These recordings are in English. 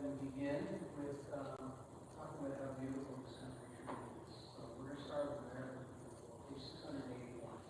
we begin with talking about how beautiful this country truly is. So we're going to start with America, page 681.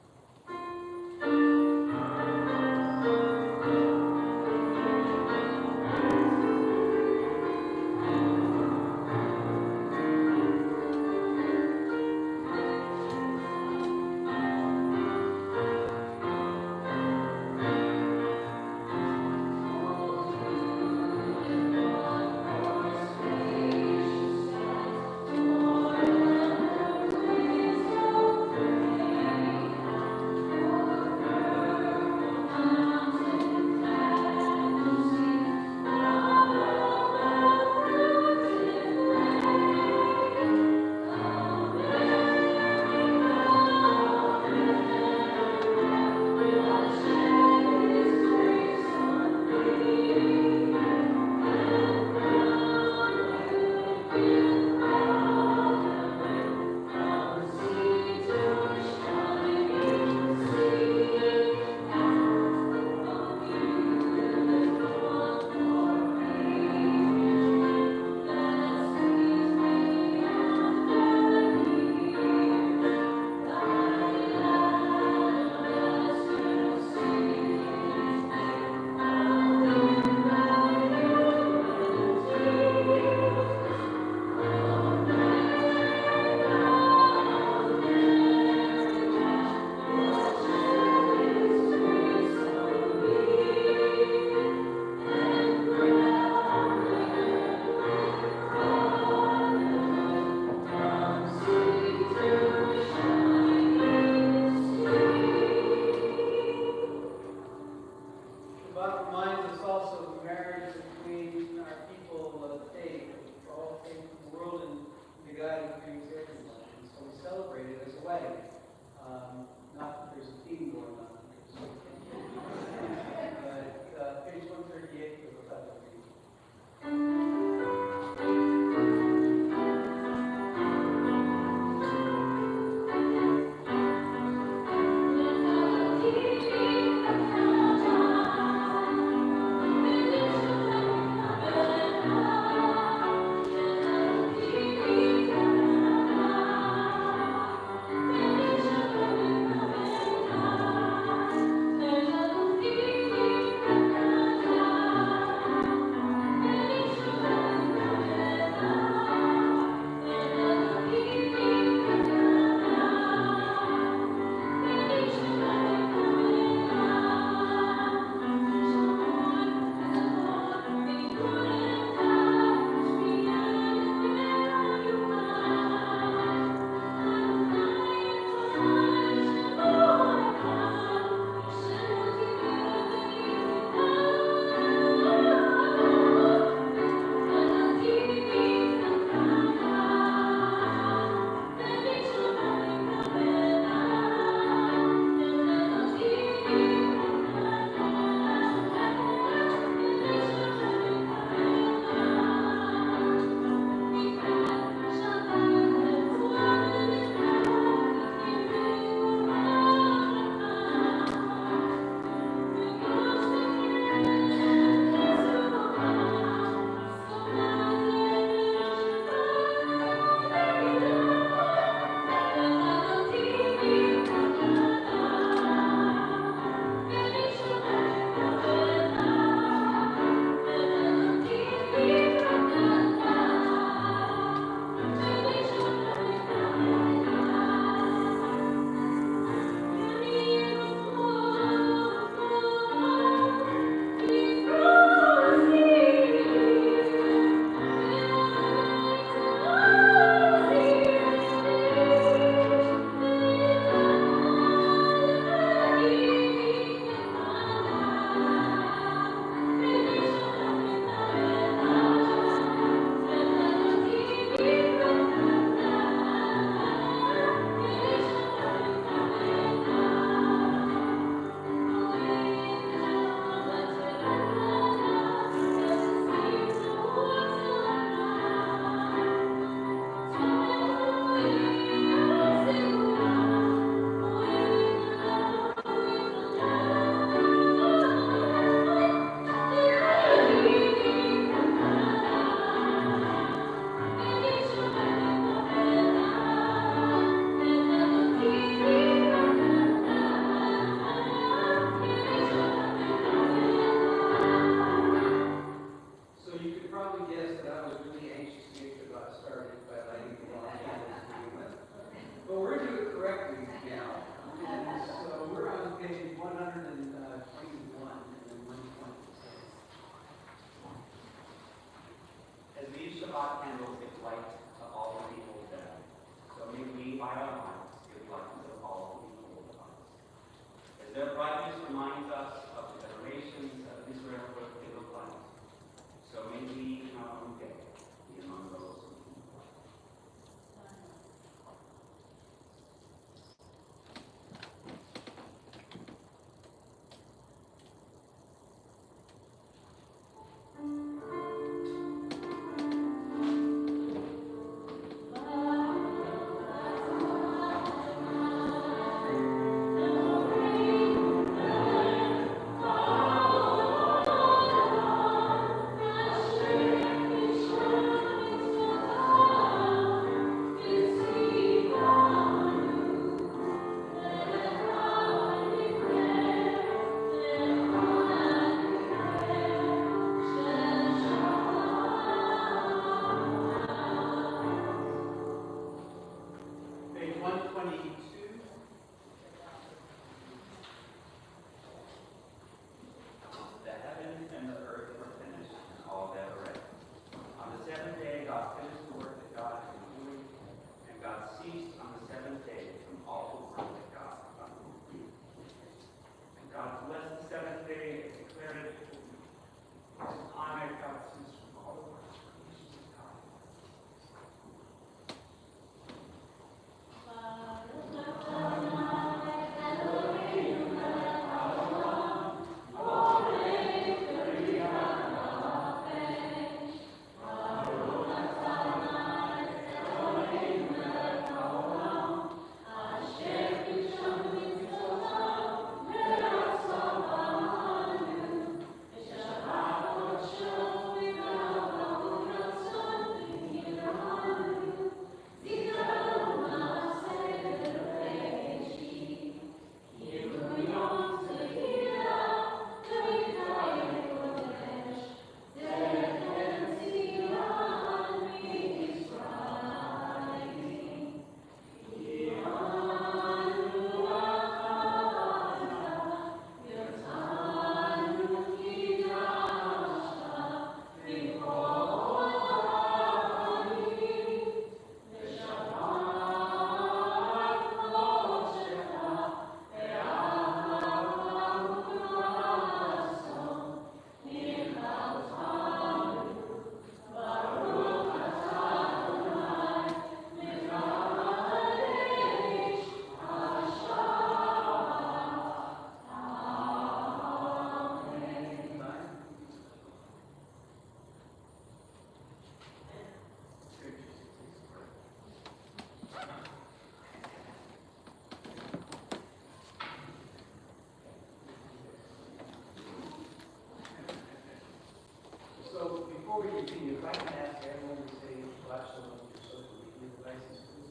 Before we continue, if I can ask everyone to say, watch some of your social media devices, please.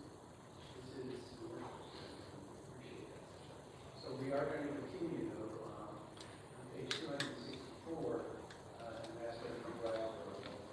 This is your appreciate that. So we are going to continue though, on page 264, and ask everyone to rise for a moment.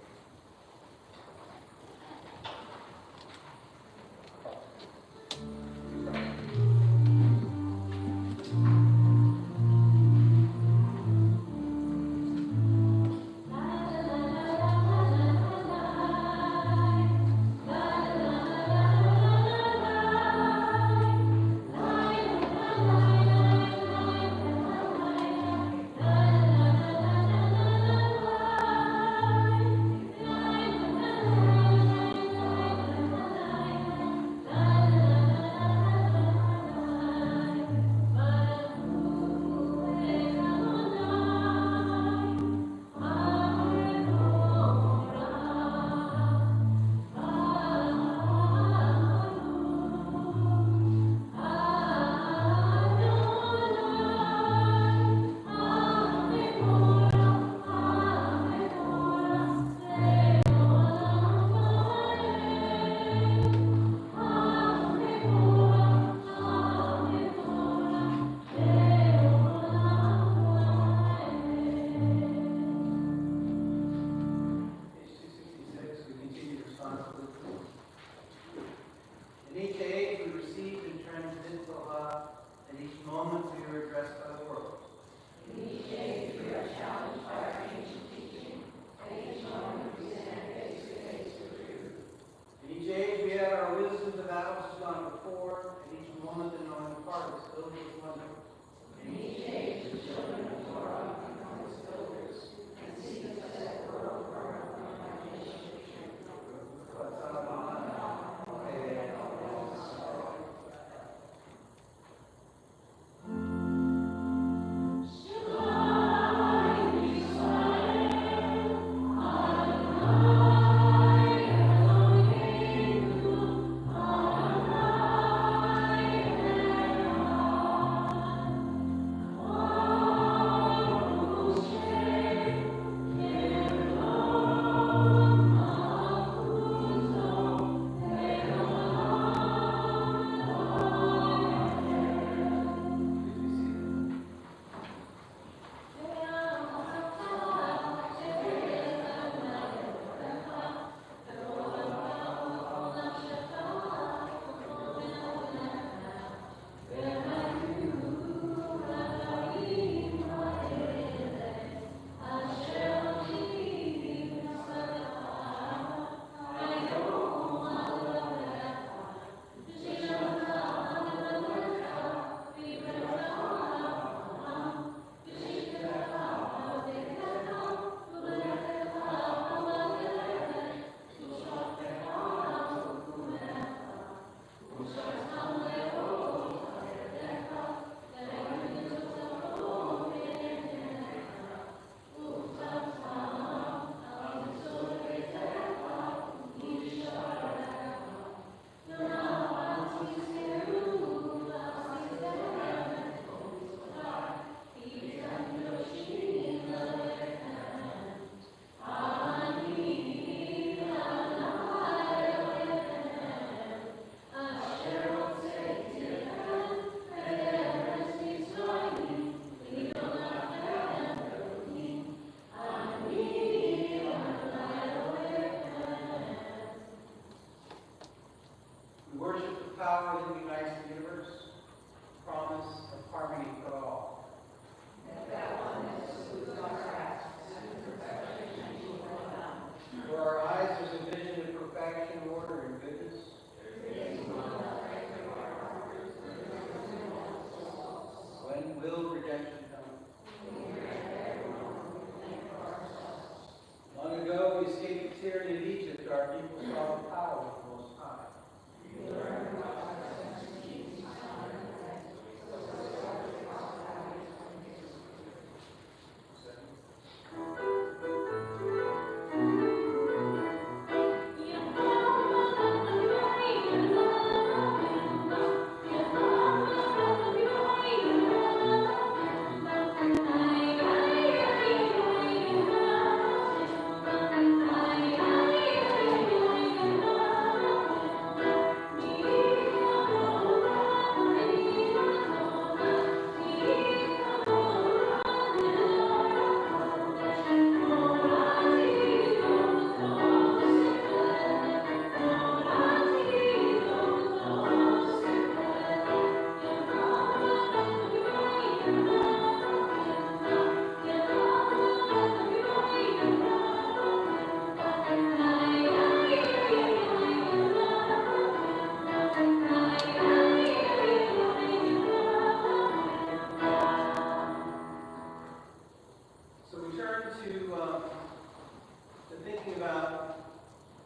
to thinking about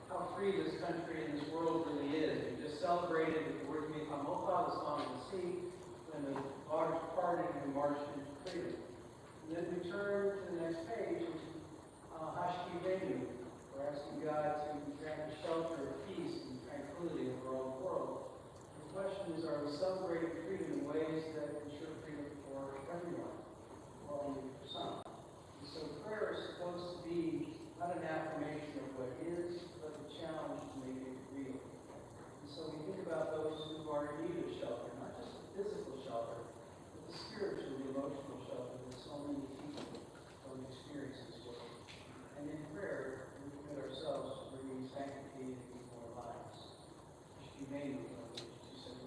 how free this country and this world really is. We just celebrated with the word Mekhamota, the song of the sea, when the waters parted and we marched into freedom. And then we turn to the next page, Hashki Venu. We're asking God to grant us shelter of peace and tranquility over all the world. The question is, are we celebrating freedom in ways that ensure freedom for everyone, or only for some? And so prayer is supposed to be not an affirmation of what is, but a challenge to make it real. And so we think about those who are in need of shelter, not just the physical shelter, but the spiritual, the emotional shelter that so many people don't experience in this world. And in prayer, we commit ourselves to bringing sanctity into our lives. It should be made with our 271.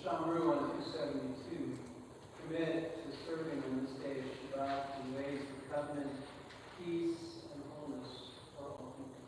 Shamru on 272, commit to serving on this day of Shabbat in ways of covenant, peace, and wholeness for all people.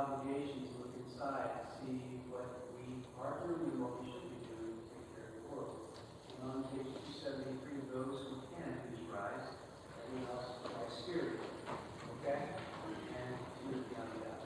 obligation to look inside to see what we are doing and what we should be doing to take care of the world. And on page 273, those who can, please rise. Everyone else by spirit. Okay? And to move beyond that.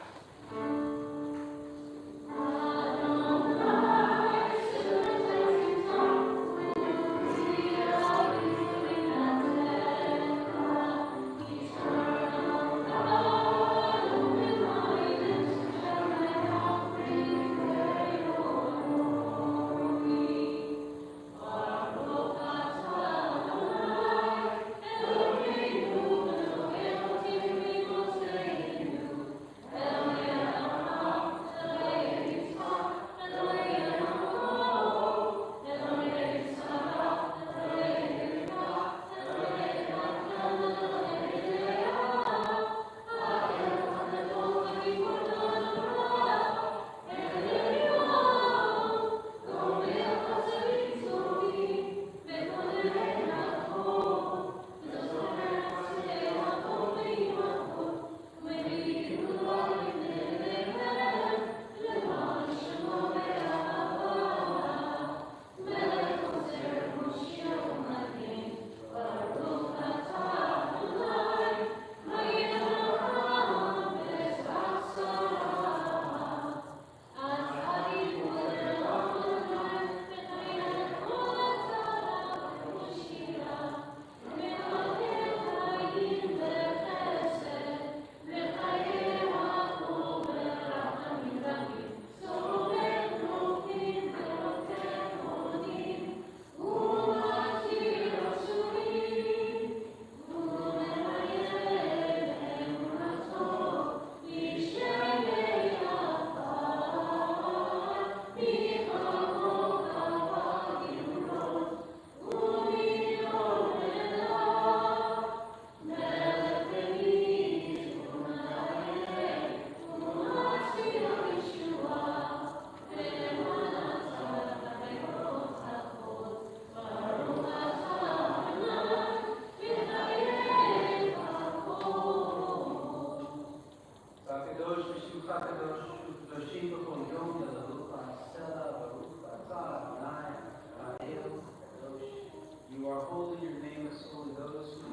You are holy, your name is holy. Those who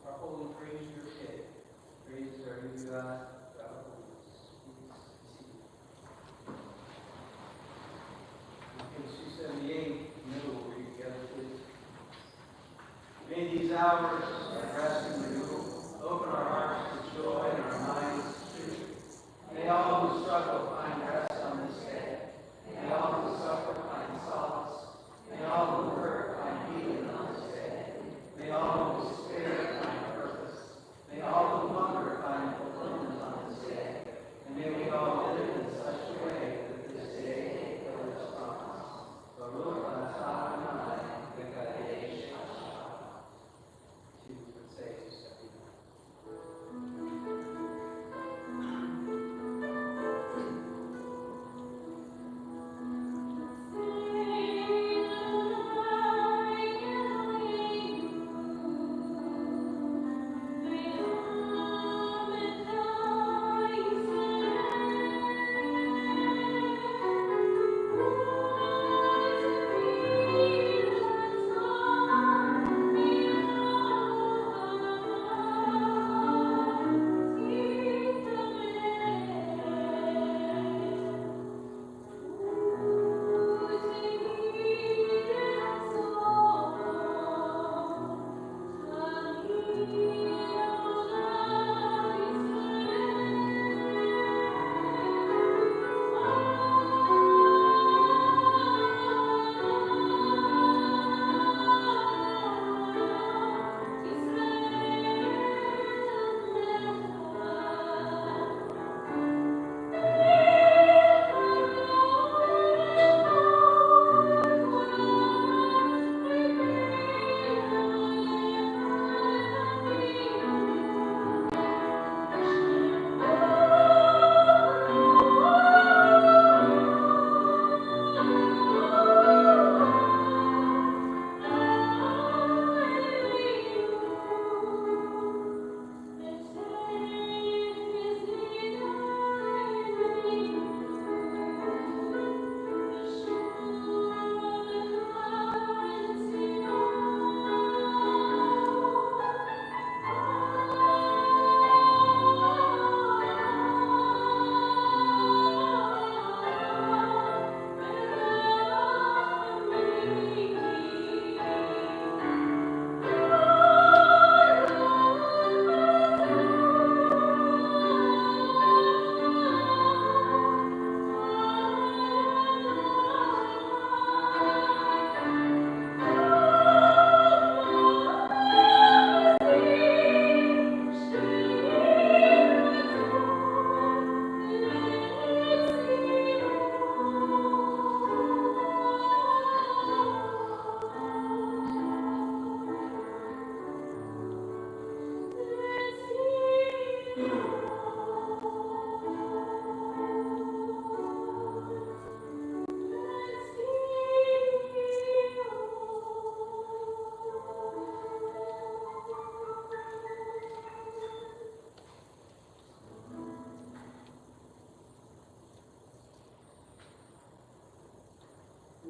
are holy, praise your King. Praise our new God. God page 278, middle, we'll read together, please. May these hours of rest and renewal open our hearts to joy and our minds to truth. May all who struggle find rest on this day. May all who suffer find solace. May all who hurt find healing on this day. May all who despair find purpose. May all who hunger find fulfillment on this day. And may we all live in such a way that this day take place from us. Baruch atah Adonai, v'kadesh Shabbat. To say, Stephanie.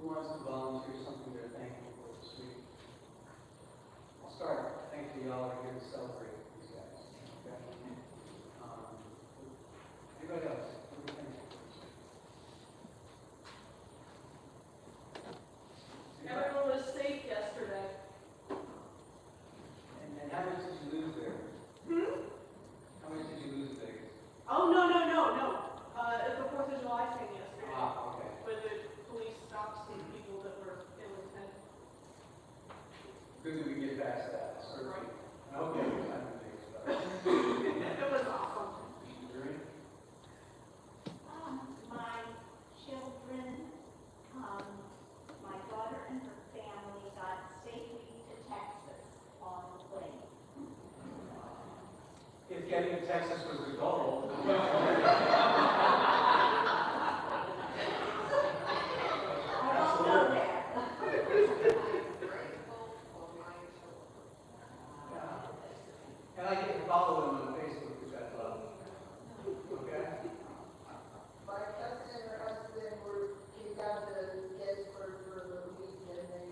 Who wants to volunteer something they're thankful for this week? I'll start. Thankfully, y'all are here to celebrate these guys. Okay? Anybody else? What are you thankful for this week? Everyone was safe yesterday. And how much did you lose there? How much did you lose there? Oh, no. It's the 4th of July thing yesterday. Ah, okay. Where the police stopped some people that were ill intent. Good that we get past that. Certainly. I hope you have a time to think about it. It was awesome. Really? My children, my daughter and her family got safely to Texas on the plane. If getting to Texas was the goal. I don't know that. Yeah. And I get to follow them on Facebook because I love them. Okay? My cousin and her husband came down to Gettysburg for the week and they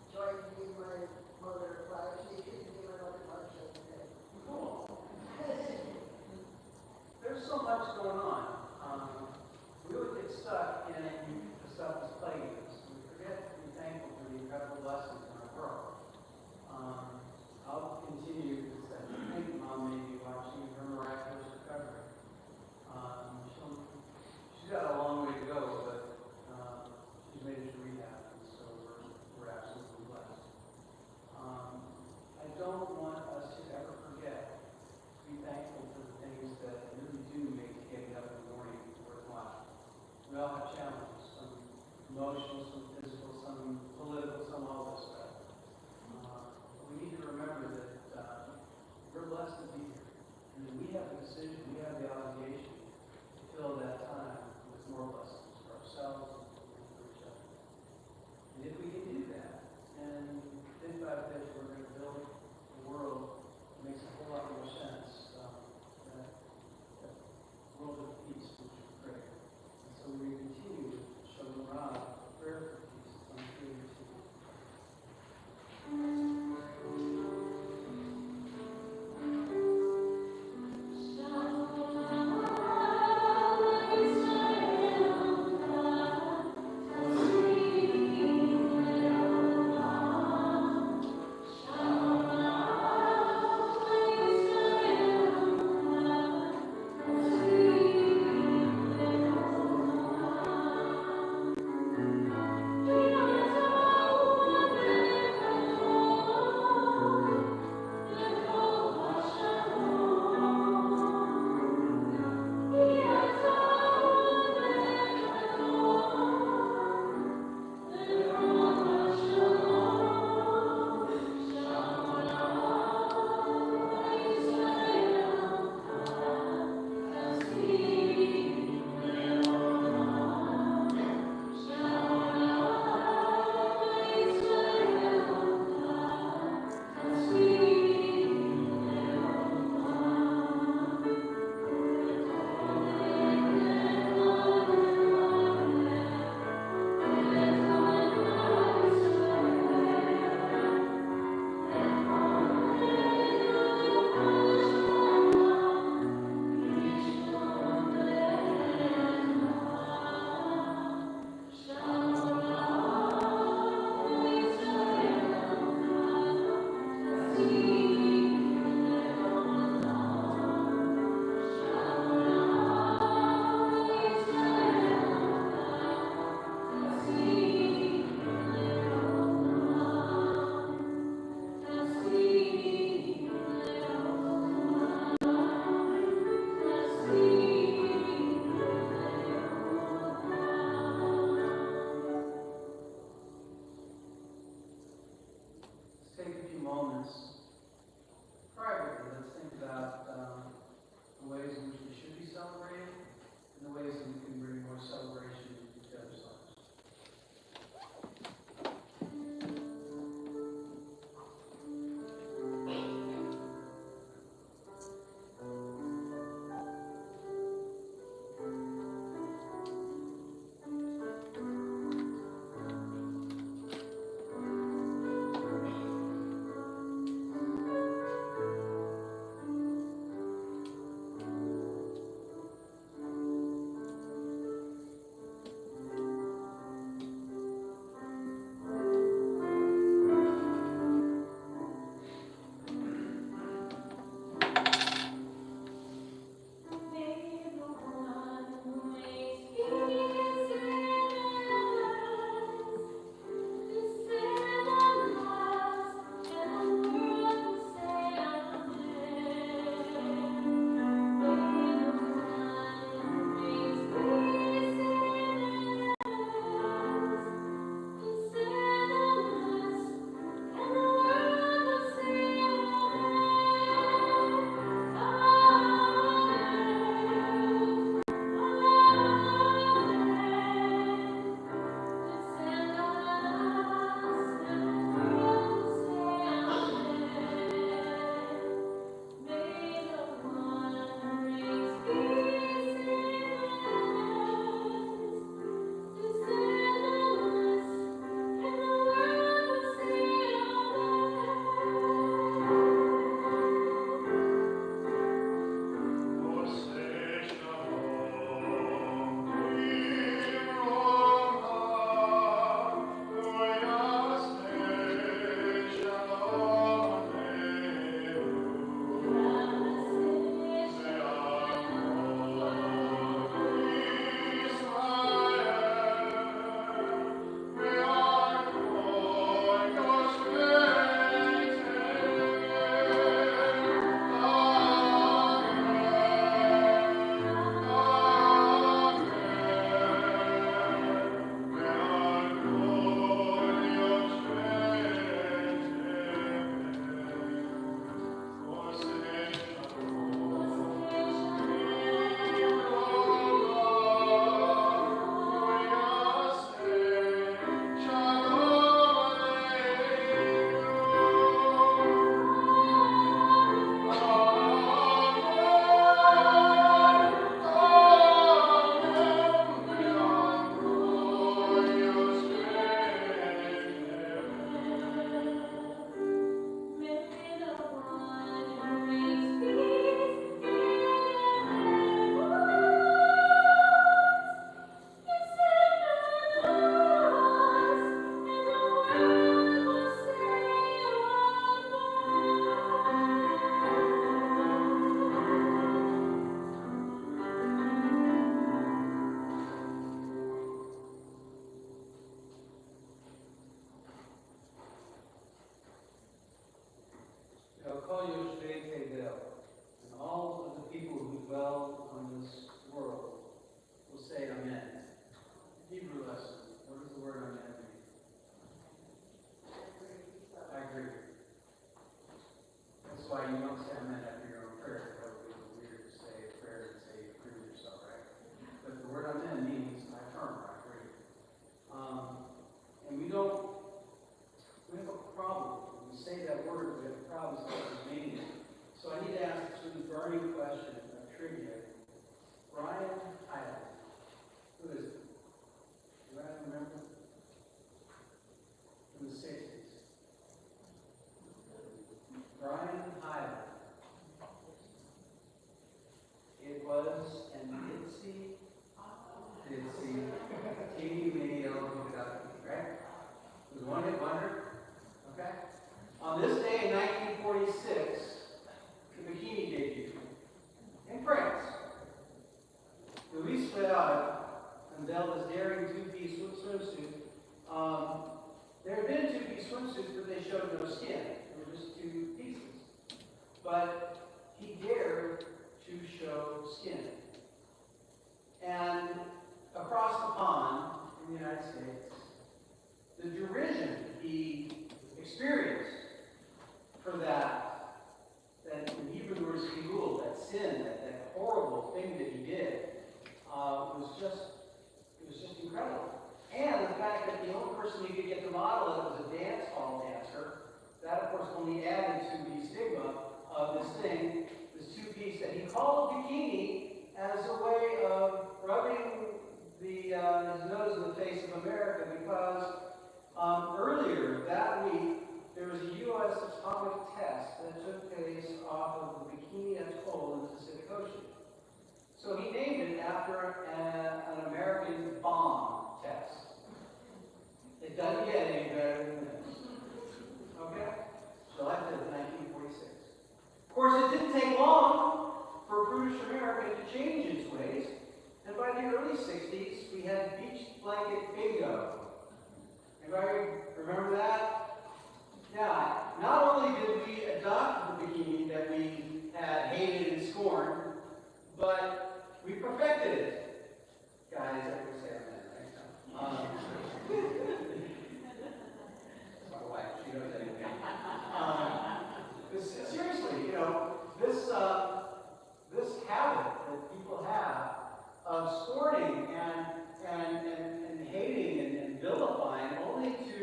joined me and my mother. Well, actually, they couldn't give another lunch yesterday. Cool. There's so much going on. We would get stuck in the stuff that's plaguing us. We forget to be thankful for the incredible blessings in our world. I'll continue because I think Mom may be watching her miraculous recovery. She's got a long way to go, but she's made it to rehab, and so we're absolutely blessed. I don't want us to ever forget to be thankful for the things that really do make getting up in the morning worthwhile. We all have challenges, some emotional, some physical, some political, some all this stuff. We need to remember that we're blessed to be here. And that we have the decision, we have the obligation to fill that time with more blessings for ourselves and for each other. And if we can do that, and think about this, we're going to build a world that makes a whole lot more sense. That world of peace, which is great. And so we continue to show the rod of prayer for peace. I'm sure you see. Shalom. unveiled this daring two-piece swimsuit. There had been two-piece swimsuits, but they showed no skin. They were just two pieces. But he dared to show skin. And across the pond in the United States, the derision he experienced for that in Hebrew words, chilul, that sin, that horrible thing that he did, was just incredible. And the fact that the only person he could get to model it was a dance hall dancer, that of course only added to the stigma of this thing, this two-piece that he called bikini as a way of rubbing his nose in the face of America, because earlier that week there was a U.S. atomic test that took place off of the Bikini Atoll in the Pacific Ocean. So he named it after an American bomb test. It doesn't get any better than this. Okay? July 5th, 1946. Of course, it didn't take long for prudish America to change its ways, and by the early 60s, we had beach blanket bingo. Anybody remember that? Yeah, not only did we adopt the bikini that we had hated and scorned, but we perfected it. Guys, everybody say amen, right? My wife, she knows everything. Seriously, this habit that people have of scorning and hating and vilifying, only to,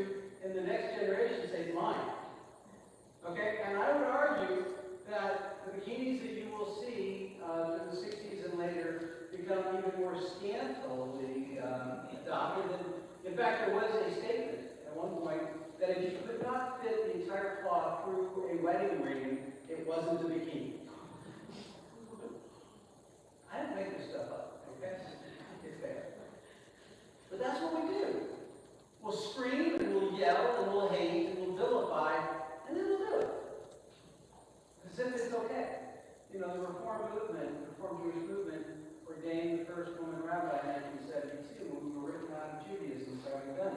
in the next generation, say it's mine. Okay? And I would argue that the bikinis that you will see in the 60s and later become even more scantily adopted. And in fact, there was a statement at one point that if you could not fit the entire cloth through a wedding ring, it wasn't a bikini. I didn't make this stuff up, okay? It's there. But that's what we do. We'll scream and we'll yell and we'll hate and we'll vilify, and then we'll do it. As if it's okay. The Reform Jewish movement, ordained the first woman rabbi in 1972 when we were written out of Judaism starting then.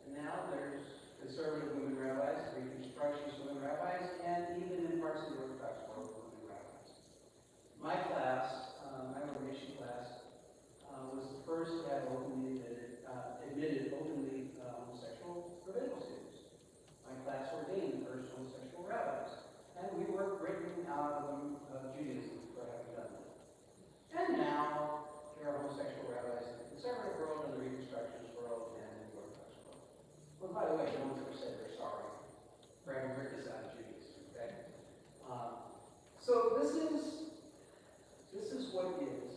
And now there's conservative women rabbis, Reconstructionist women rabbis, and even in parts of the Orthodox world, women rabbis. My class, my ordination class, was the first to have admitted openly homosexual rabbinical students. My class ordained the first homosexual rabbis. And we were written out of Judaism for having done that. And now there are homosexual rabbis in the conservative world, in the Reconstructionist world, and in the Orthodox world. Well, by the way, no one's ever said they're sorry for having written this out of Judaism. Okay? So this is what it is.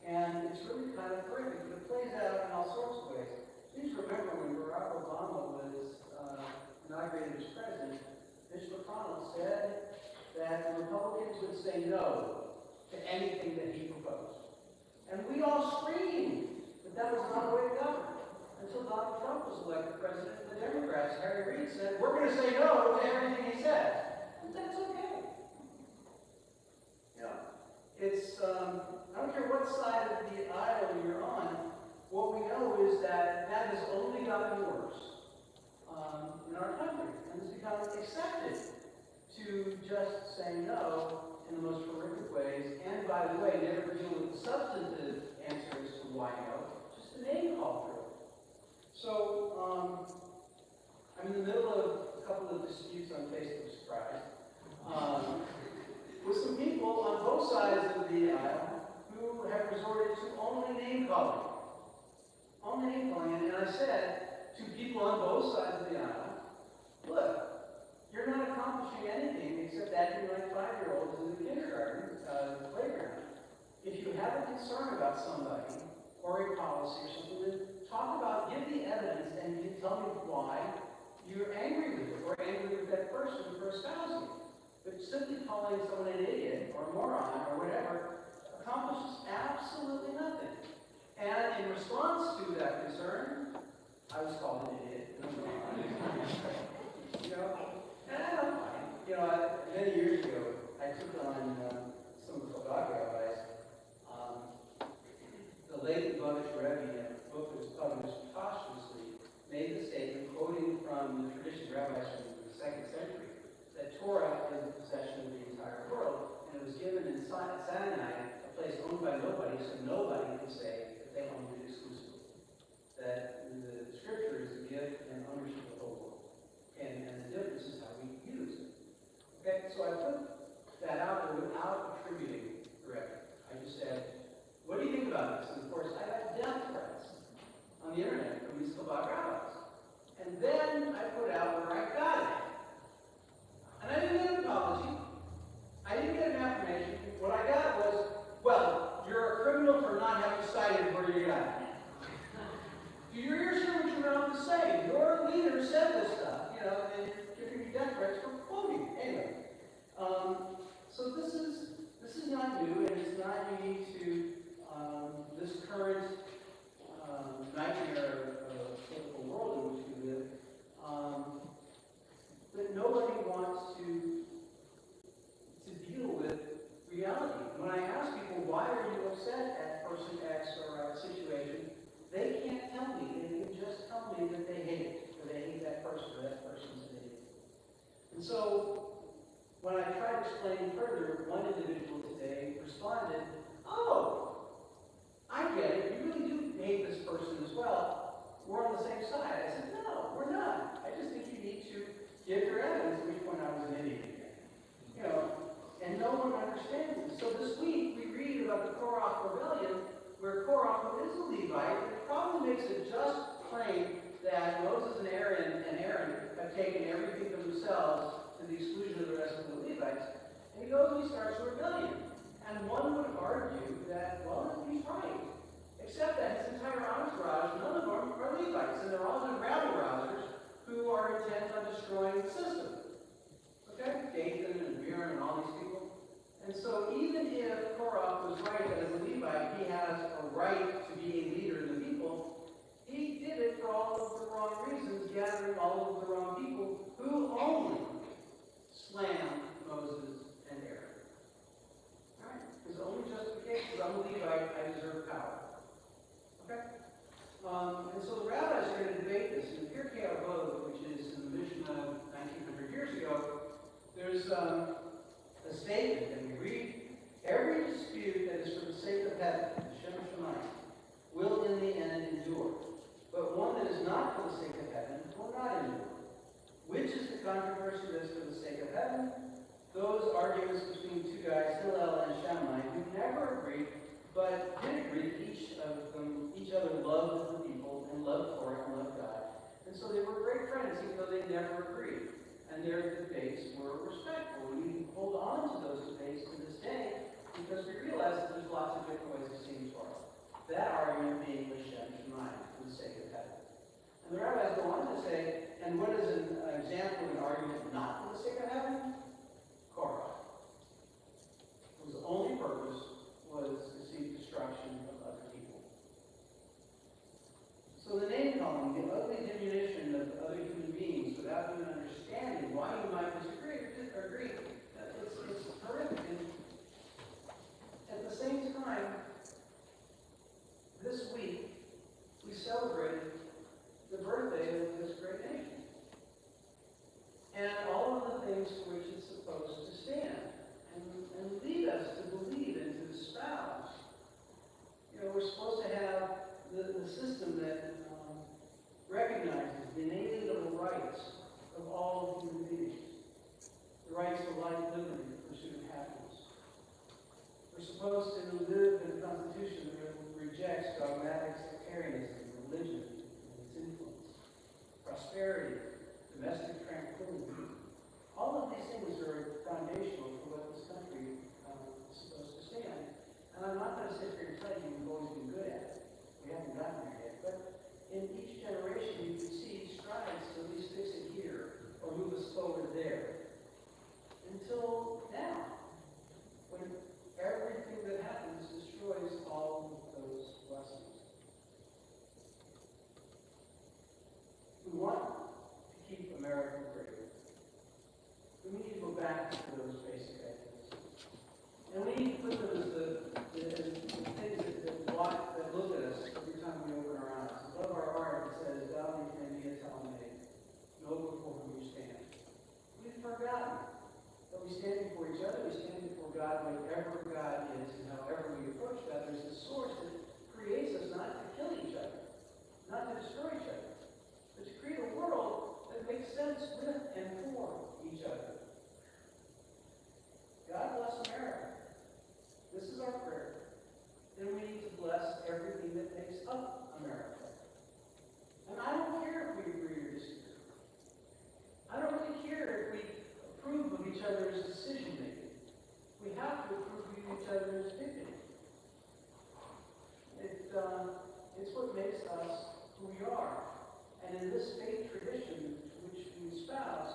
And it's really kind of perfect. It plays out in all sorts of ways. Please remember when Barack Obama was inaugurated as president, Mitch McConnell said that the Republicans would say no to anything that he proposed. And we all screamed that that was not a way to govern. Until Donald Trump was elected president of the Democrats, Harry Reid said, we're going to say no to everything he says. And that's okay. It's, I don't care what side of the aisle you're on, what we know is that has only gotten worse in our country. And it's become accepted to just say no in the most horrific ways, and by the way, never deal with the substantive answers to why no, just the name call through. So, I'm in the middle of a couple of disputes on Facebook, surprise, with some people on both sides of the aisle who have resorted to only name calling. Only name calling. And I said to people on both sides of the aisle, look, you're not accomplishing anything except acting like 5-year-olds in the kindergarten playground. If you have a concern about somebody or a policy or something, then talk about, give the evidence, and you tell me why you're angry with it or angry with that person for espousing it. But simply calling someone an idiot or a moron or whatever accomplishes absolutely nothing. And in response to that concern, I was called an idiot. And I don't mind. Many years ago, I took on some of the Chabad rabbis. The late Lubavitch Rebbe just posthumously made the statement, quoting from the tradition of rabbis from the 2nd century, that Torah is the possession of the entire world, and it was given in Sinai, a place owned by nobody, so nobody can say that they owned it exclusively. That the scripture is the gift and ownership of the whole world. And the difference is how we use it. Okay, so I put that out there without attributing directly. I just said, what do you think about this? And of course, I got death threats on the internet from these Shabbat rabbis. And then I put out where I got it. And I didn't get an apology. I didn't get an affirmation. What I got was, well, you're a criminal for not having cited where you got it. Do your ears hear what your mouth is saying? Your leader said this stuff, you know, and you're giving me death threats for quoting. Anyway, so this is not new, and it's not unique to this current nightmare political world in which we live. But nobody wants to deal with reality. When I ask people, why are you upset at person X or at a situation, they can't tell me. They can just tell me that they hate it, or they hate that person, or that person's an idiot. And so, when I tried explaining further, one individual today responded, oh, I get it. You really do hate this person as well. We're on the same side. I said, no, we're not. I just think you need to give your evidence, at which point I was an idiot again. You know, and no one understands it. So this week, we read about the Korach rebellion, where Korach, who is a Levite, it probably makes a just claim that Moses and Aaron have taken everything for themselves to the exclusion of the rest of the Levites. And he goes and he starts a rebellion. And one would argue that, well, he's right. Except that his entire entourage, none of them are Levites. And they're all the rabble-rousers who are intent on destroying the system. Okay? Dathan and Abiram and all these people. And so even if Korach was right that as a Levite, he has a right to be a leader in the people, he did it for all of the wrong reasons, gathering all of the wrong people who only slammed Moses and Aaron. All right? His only justification is, I'm a Levite, I deserve power. Okay? And so the rabbis are going to debate this. In Pirkei Avot, which is in the Mishnah 1900 years ago, there's a statement that we read, every dispute that is for the sake of heaven, the Shem Shemayim, will in the end endure. But one that is not for the sake of heaven will not endure. Which is the controversy that's for the sake of heaven? Those arguments between two guys, Hillel and Shammai, who never agreed, but did agree each other loved the people and loved Torah and loved God. And so they were great friends, even though they never agreed. And their debates were respectful. And we can hold on to those debates to this day because we realize that there's lots of different ways of seeing Torah. That argument being L'Shem Shemayim, for the sake of heaven. And the rabbis go on to say, and what is an example of an argument not for the sake of heaven? Korah, whose only purpose was to seek destruction of other people. So the name calling, the ugly diminution of other human beings without even understanding why you might disagree or agree, it's horrific. And at the same time, this week, we celebrated the birthday of this great nation. And all of the things for which it's supposed to stand. And lead us to believe and to espouse. You know, we're supposed to have the system that recognizes the inalienable rights of all human beings. The rights to life, liberty, the pursuit of happiness. We're supposed to live in a constitution that rejects dogmatic sectarianism, religion, and its influence. Prosperity, domestic tranquility. All of these things are foundational for what this country is supposed to stand. And I'm not going to sit here and tell you we've always been good at it. We haven't gotten there yet. But in each generation, you can see strides to at least fix it here or move us forward there. Until now, when everything that happens destroys all of those blessings. We want to keep America great. We need to go back to those basic ideas. And we need to put them as the things that look forgotten. But we stand before each other, we stand before God, whatever God is, and however we approach God, there's a source that creates us not to kill each other, not to destroy each other, but to create a world that makes sense with and for each other. God bless America. This is our prayer. Then we need to bless everything that makes up America. And I don't care if we agree or disagree. I don't really care if we approve of each other's decision making. We have to approve of each other's dignity. It's what makes us who we are. And in this faith tradition which we espouse,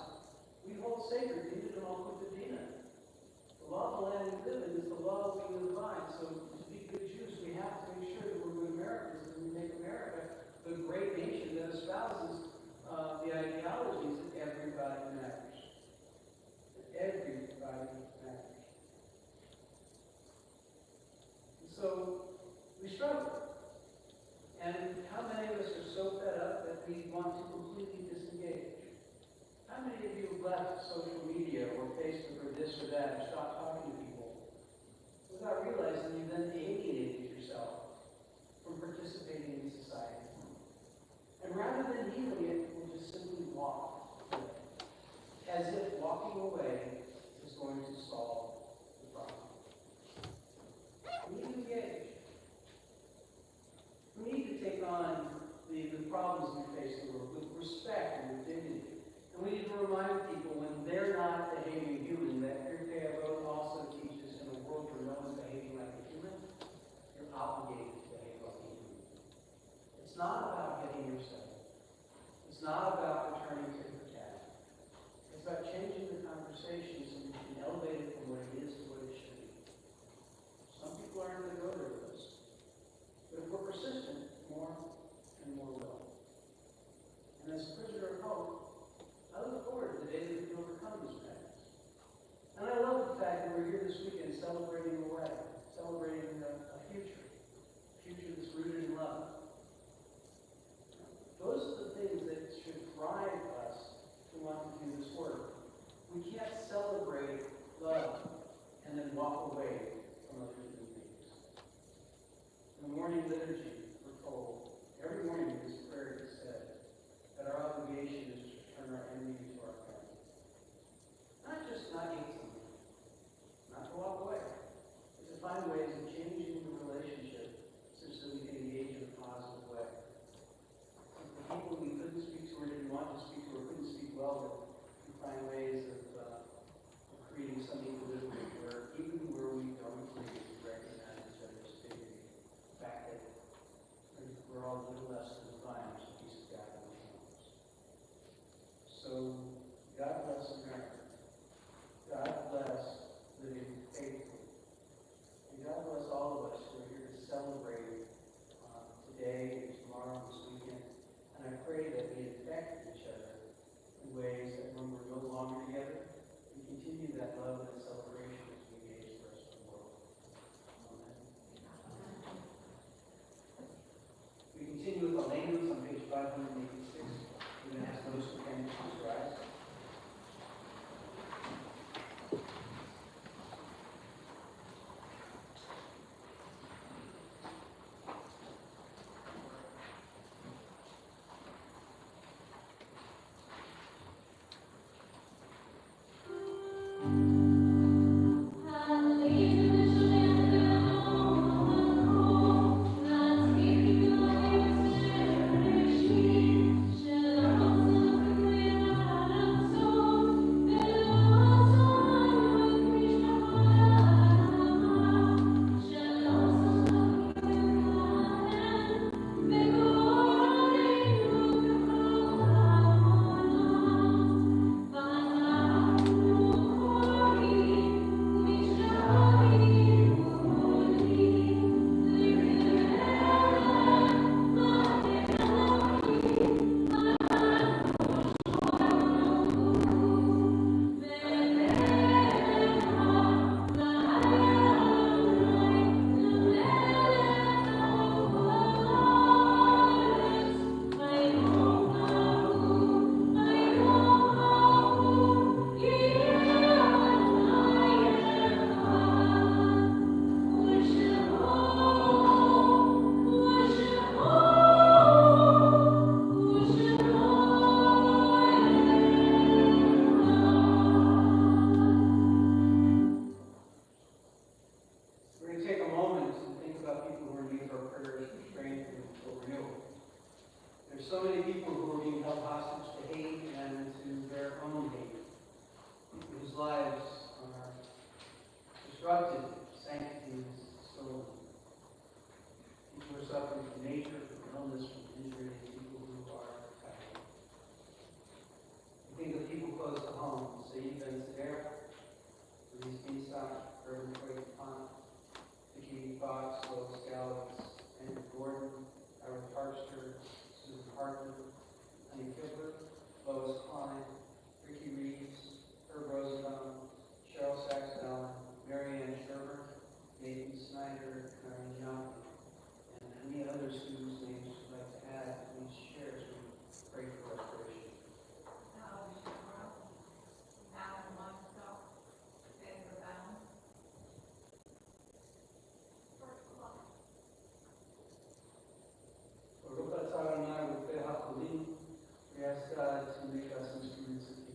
we hold sacred Dina de Malkuta. The law of the land we live in is the law of being divine. So to be good Jews, we have to make sure that we're good Americans and we make America the great nation that espouses the ideologies that everybody matters. That everybody matters. And so we struggle. And how many of us are so fed up that we want to completely disengage? How many of you have left social media or Facebook or this or that and stopped talking to people without realizing you then alienated yourself from participating in society? And rather than healing it, we'll just simply walk away, as if walking away is going to solve the problem. We need to engage. We need to take on the problems we face in the world with respect and with dignity. And we need to remind people when they're not behaving human, that Pirkei also teaches in a world where no one's behaving like a human, you're obligated to behave like a human. It's not about getting yourself. It's not about returning to the cat. It's about changing the conversation so we can elevate it from what it is to what it should be. Some people aren't going to go there with us. But if we're persistent, more and more will. And as a prisoner of hope, I look forward to the day that we can overcome these madness. And I love the fact that we're here this weekend celebrating a wedding, celebrating a future that's rooted in love. Those are the things that should drive us to want to do this work. We can't celebrate love and then walk away from other human beings. In the morning liturgy, we're told, every morning this prayer is said, that our obligation is to turn our enemy into our friend. Not just not hate someone, not to walk away, but to find ways of changing the relationship such that we can engage in a positive way. The people we couldn't speak to or didn't want to speak to or couldn't speak well with, we find ways of creating some equilibrium where even where we don't agree, we recognize each other's dignity. The fact that we're all a little less than divine, which is a piece of God in our homes. So, God bless America. God bless living faithfully. And God bless all of us who are here to celebrate today and tomorrow and this weekend. And I pray that we infect each other in ways that when we're no longer together, we continue that love and that celebration as we engage the rest of the world. Amen. We continue with the language on page 586. We're going to ask those who can to rise. Shalom. so many people who are being held hostage to hate and to their own hate, whose lives are disrupted, sanctity is stolen. People are suffering from nature, from illness, from injury, people who are affected. You think of people close to home, so you've been there, Louise Beastock, Urban Quake Pond, Vicky Fox, Lois Gallows, Andrew Gordon, Howard Harpster, Susan Hartman, Honey Kibler, Lois Klein, Ricky Reeves, Herb Rosenbaum, Cheryl Sachs-Allen, Marianne Sherber, Nathan Snyder, Karen Young, and any others whose names you'd like to add, please share as we pray for restoration. We ask God to make us instruments of healing.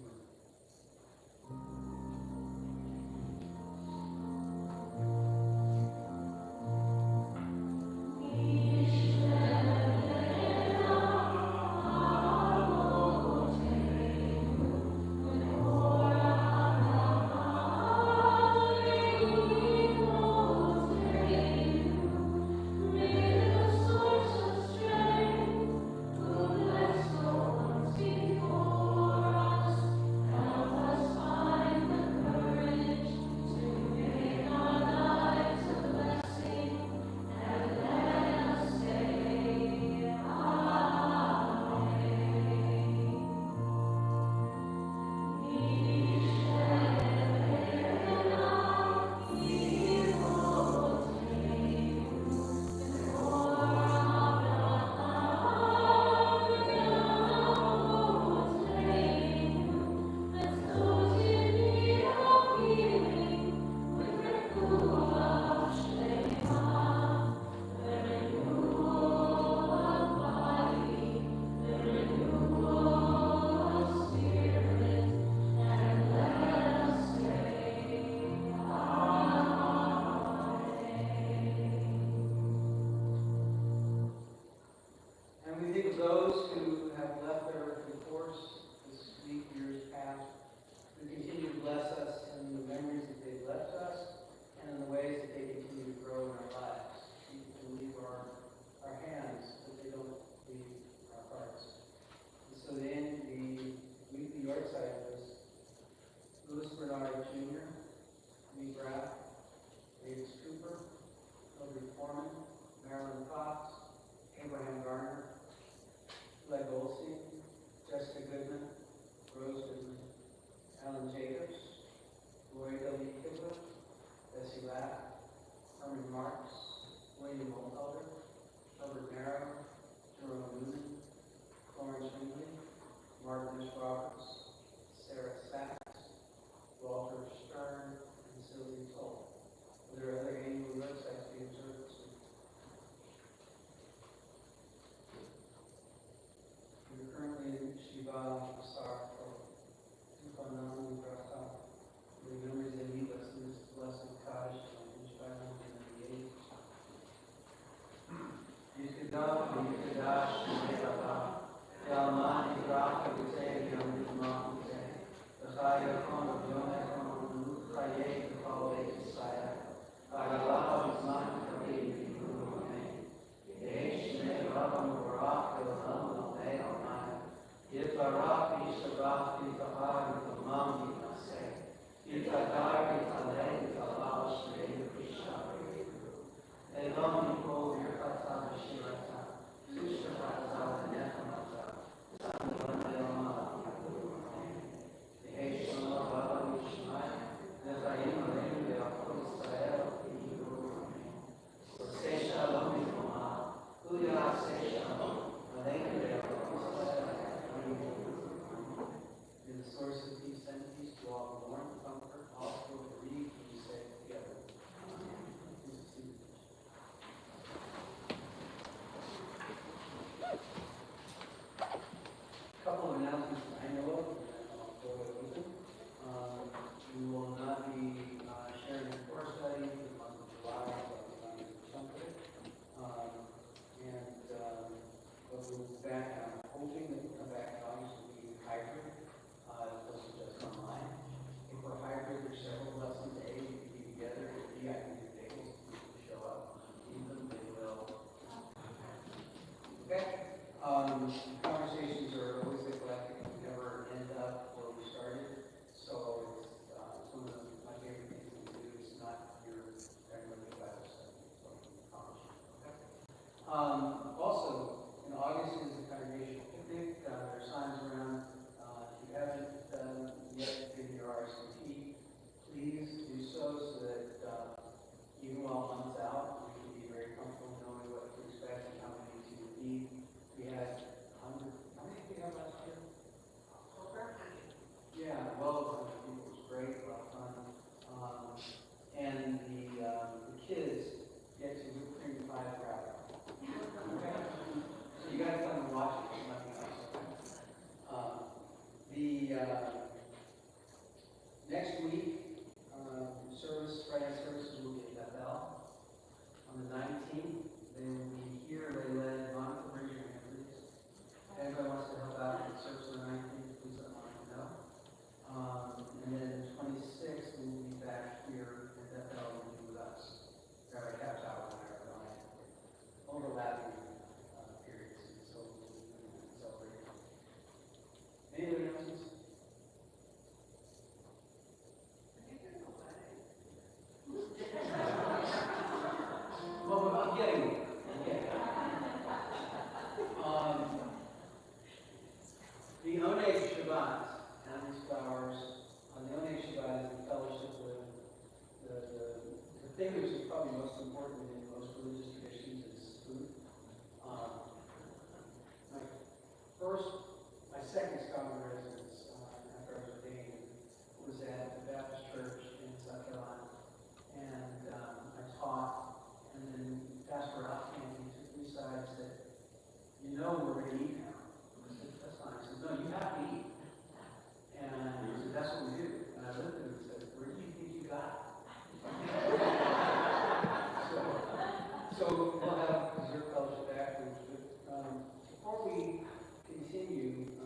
Those who have left their earthly course this week, years past, who continue to bless us in the memories that they've left us and in the ways that they continue to grow in our lives. People can leave our hands, but they don't leave our hearts. And so then the weekly yard-side was Louis Bernard Jr., Lee Graff, Davis Cooper, Hildred Foreman, Marilyn Fox, Abraham Garner, Leg Olson, Jessica Goodman, Rose Goodman, Alan Jacobs, Lori W. Kibler, Bessie Lapp, Herman Marks, William Olfelder, Albert Merrow, Jerome Newman, Florence Ringley, Martin Roberts, Sarah Sachs, Walter Stern, and Sylvie Toll. Are there other annual websites being observed this week? We're currently in Shiva Asar for Tupanam Grata. The memories that meet us in this blessed Kaj in Shiva 98. Yukada, Yukada, Shivata, Yalmani Grata, Gute, Yamutma, Gute, the Chaya Kona, Yone Kona, Chaye, the Kale, Kisaya, Agala, Isman, Kabi, Guru, Yesh, Nevam, Barak, Elam, Lay, Almai, Yitvarach, Yishabach, Yitahar, Yitamam, Yitaseh, Yitadar, Yitaleh, Yitalal, Shrei, Krisha, Elam, Yikol, Yirkata, Shirata, Sushata, Nechamata, Sandavan, Elma, Yesh, Nalava, Yishmai, Nefayim, Alim, Be'achol, Israel, Yuru, Say Shalom, Yikoma, Uya, Say Shalom, Alaykum, in the source of peace and peace to all who mourn, comfort, all who are bereaved, to be safe together. A couple of announcements that I know of, and then I'll go with them. We will not be sharing the course study for the month of July, but we're going to do something. But we'll be back on hoping that we come back in August will be hybrid, as opposed to just online. If we're hybrid, there's several lessons. A, you can be together. B, I can do tables. People show up. Need them, they will. Okay. Conversations are always eclectic. We never end up where we started. So it's one of my favorite things we do. It's not your regular Bible study. So I promise you. Okay. Also, in August is the congregational picnic. There are signs around. If you haven't yet given your RSVP, please do so that even while months out, you can be very comfortable knowing what to expect and how many to need. We had 100, how many did we have last year? Over. Yeah, well over 100 people. It was great, a lot of fun. And the kids get to whipped cream pie rally. Okay? So you got to come and watch it, if nothing else. Next week, Friday services will be at Bethel. On the 19th, they will be here. They led Monica, raise your hand, please. If anybody wants to help out with the service on the 19th, please let Monica know. And then the 26th, we will be back here at Bethel and be with us. Rabbi Cap's out on our overlapping periods, and so we can celebrate. Any other announcements? Well, I'm getting there. The Oneg Shabbat, and these flowers, the Oneg Shabbat is the fellowship, the thing which is probably most important in most religious traditions is food. My second scholarly residence after I was ordained was at the Baptist Church in South Carolina, and I taught, and then Pastor Offhand, he took me aside and said, "You know we're going to eat now." I said, "That's fine." He said, "No, you have to eat." And he said, "That's what we do." And I looked at him and said, "Where do you think you got it?" So we'll have dessert fellowship afterwards. But before we continue,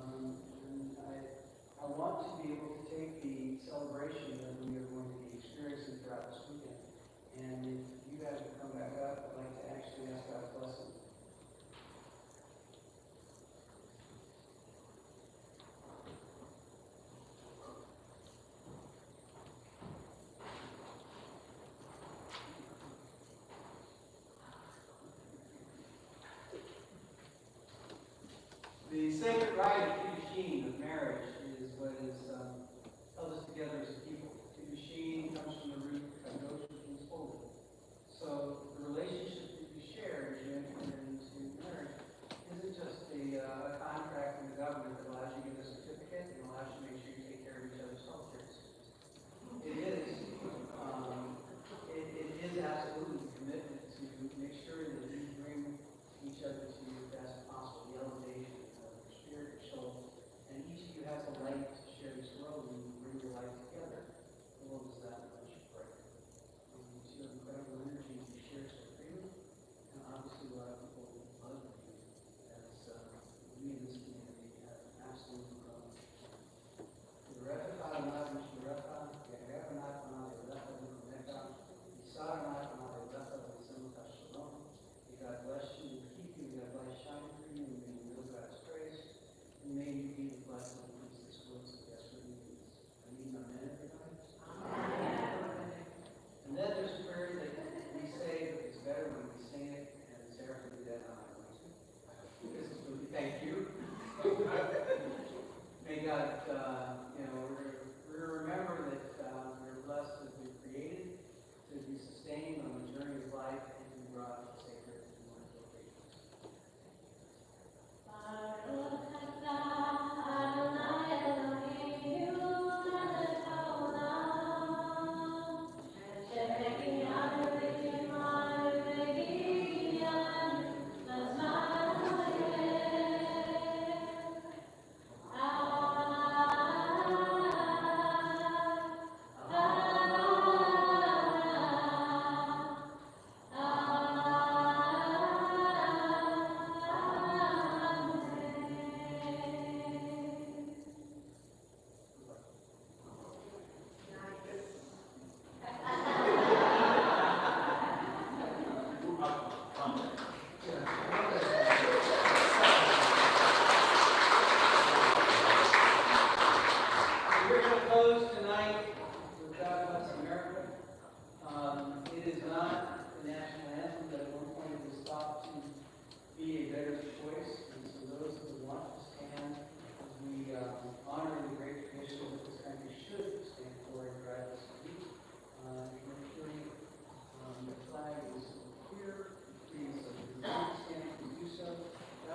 I want to be able to take the celebration that we are going to be experiencing throughout this weekend. And if you guys would come back up, I'd like to actually ask God's blessing. The sacred rite of Kiddushin, of marriage, is what is held us together as a people. Kiddushin comes from the root kadosh, which means holy. So the relationship that you share as you enter into marriage isn't just a contract from the government that allows you to get a certificate and allows you to make sure you take care of each other's health care systems. It is absolutely a commitment to make sure that you bring each other to your best possible, the elevation of your spirit, your soul, and each of you has a light to share this world and bring your life together.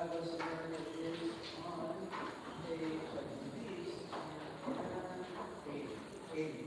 have us there that is on page, I think, 80.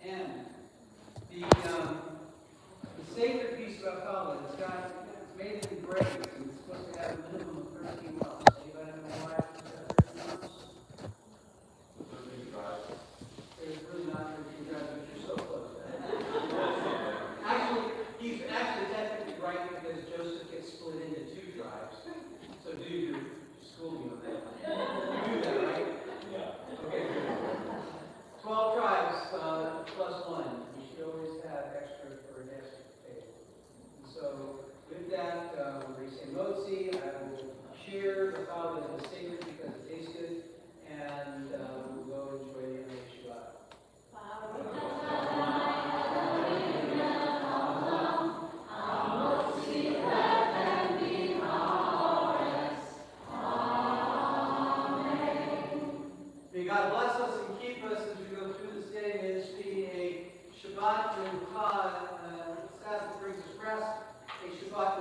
And the sacred piece about Kala, it's made in grades, and it's supposed to have a minimum of 13 months. Anybody know why it's 13 months? There's really not 13 drives, but you're so close. Actually, he's technically right because Joseph gets split into 2 tribes. So do you school me on that? You do that, right? Yeah. Okay, good. 12 tribes plus 1. You should always have extra for an extra pay. So with that, when we say Motzi, I will share the file that is sacred because it tastes good, and we'll go enjoy the Shabbat. May God bless us and keep us as we go through this day. May this be a Shabbat Sabbath brings us rest, a Shabbat